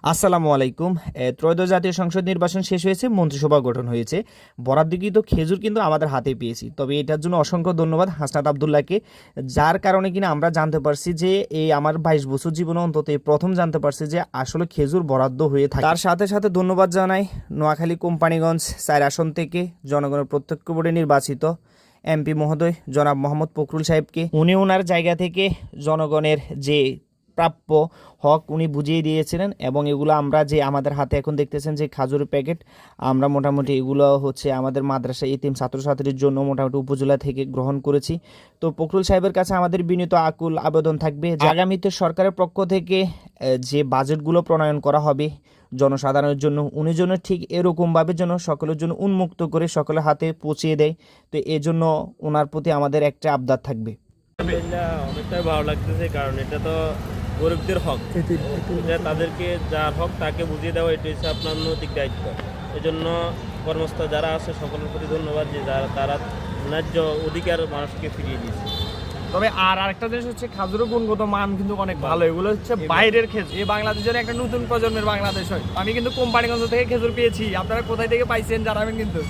আসসালামু আলাইকুম। ত্রয়োদশ জাতীয় সংসদ নির্বাচন শেষ হয়েছে, মন্ত্রিসভা গঠন হয়েছে। বরাদ্দকৃত খেজুর কিন্তু আমাদের হাতে পেয়েছি। তবে এটার জন্য অসংখ্য ধন্যবাদ হাসনাত আবদুল্লাহকে, যার কারণে কিনা আমরা জানতে পারছি যে এই আমার 22 বছর জীবনে অন্তত এই প্রথম জানতে পারছি যে আসলে খেজুর বরাদ্দ হয়ে থাকে। তার সাথে সাথে ধন্যবাদ জানাই নোয়াখালী কোম্পানিগঞ্জ 4 আসন থেকে জনগণের প্রত্যক্ষ ভোটে নির্বাচিত এমপি মহোদয় জনাব মোহাম্মদ ফখরুল সাহেবকে। উনি ওনার জায়গা থেকে জনগণের যে প্রাপ্য হক উনি বুঝিয়ে দিয়েছিলেন, এবং এগুলো আমরা যে আমাদের হাতে এখন দেখতেছেন যে খাজুরের প্যাকেট, আমরা মোটামুটি এগুলো হচ্ছে আমাদের মাদ্রাসা ইতিম ছাত্রছাত্রীর জন্য মোটামুটি উপজেলা থেকে গ্রহণ করেছি। তো ফখরুল সাহেবের কাছে আমাদের বিনীত আকুল আবেদন থাকবে যে আগামীতে সরকারের পক্ষ থেকে যে বাজেটগুলো প্রণয়ন করা হবে জনসাধারণের জন্য, উনি যেন ঠিক এরকমভাবে যেন সকলের জন্য উন্মুক্ত করে সকলের হাতে পৌঁছিয়ে দেয়। তো এই জন্য ওনার প্রতি আমাদের একটা আবদার থাকবে। অনেকটাই ভালো লাগতেছে, কারণ এটা তো গরিবদের হক, এটা তাদেরকে যার হক তাকে বুঝিয়ে দেওয়া, এটা হচ্ছে আপনার নৈতিক দায়িত্ব। এজন্য কর্মস্থল যারা আছে সকলের প্রতি ধন্যবাদ যে তারা ন্যায্য অধিকার মানুষকে ফিরিয়ে দিয়েছে। তবে আরেকটা জিনিস হচ্ছে খাজুরের গুণগত মান কিন্তু অনেক ভালো। এগুলো হচ্ছে বাইরের খেজুর, এই বাংলাদেশের একটা নতুন প্রজন্মের বাংলাদেশ হয়। আমি কিন্তু কোম্পানিগঞ্জ থেকে খেজুর পেয়েছি, আপনারা কোথায় থেকে পাইছেন জানাবেন কিন্তু।